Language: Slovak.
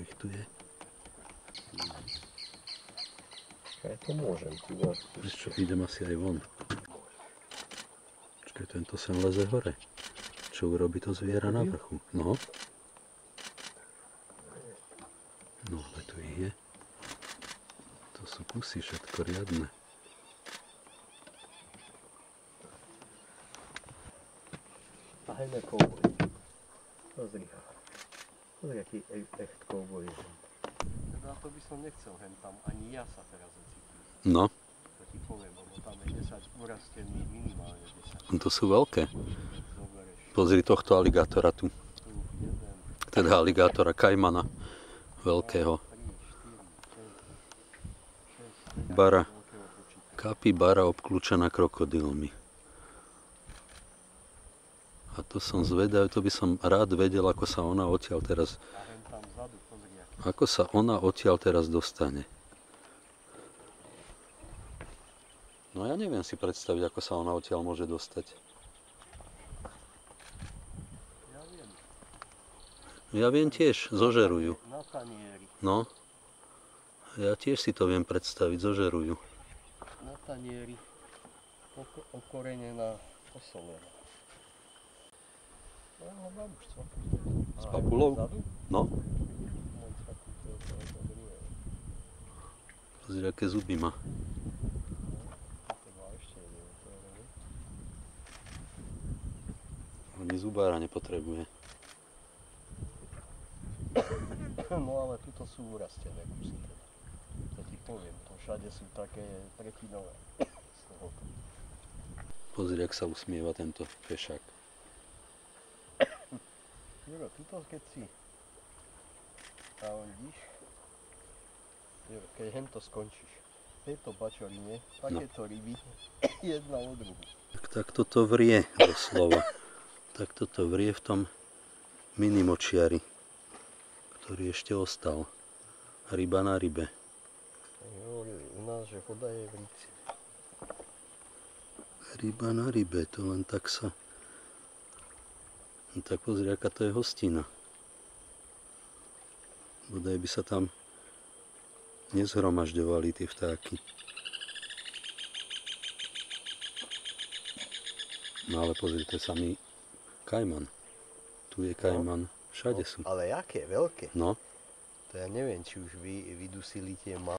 Koľko ich tu je? Ja to môžem. Vieš čo, idem asi aj von. Počkaj, tento sem leze hore. Čo urobí to zviera na vrchu? No. No, ale tu ich je. To sú kusy všetko riadne. A hejme kouboj. Pozri. Pozri, aký echt kouboj je. Na to by som nechcel hen tam, ani ja sa teraz zacítim. No. To ti poviem, lebo tam je 10 urastený, minimálne 10. To sú veľké. Zoberieš. Pozri tohto aligátora tu. Tu jeden. Teda aligátora Kajmana. Veľkého. 3, 4, 5, 6, Bara. veľkého počítača. Kapibara obklúčená krokodilmi. A to som zvedavý, to by som rád vedel, ako sa ona odtiaľ teraz... A hen tam vzadu, pozri, aký. Ako sa ona odtiaľ teraz dostane. No ja neviem si predstaviť, ako sa ona odtiaľ môže dostať. Ja viem. Ja viem tiež, zožerujú. Na tanieri. No. Ja tiež si to viem predstaviť, zožerujú. Na tanieri. Okorenená osolená. No, babuštvo. S papulou? No. Pozri, aké zuby má. Ani zubára nepotrebuje. No ale tuto sú urastené kusy. To ti poviem, to všade sú také tretinové z tohoto. Pozri, ak sa usmieva tento fešák. Juro, tuto keď si tam vidíš, Juro, keď hento skončíš, v tejto bačorine, takéto ryby, jedna od druhu. Tak toto vrie doslova. Tak toto vrie v tom minimočiari, ktorý ešte ostal. Ryba na rybe. Hovorili u nás, že voda je v ríci. Ryba na rybe, to len tak sa... No tak pozri, aká to je hostina. Bodaj by sa tam nezhromažďovali tie vtáky. No ale pozri, to je samý kajman. Tu je kajman, všade sú. Ale jaké, veľké. No. To ja neviem, či už vydusili tie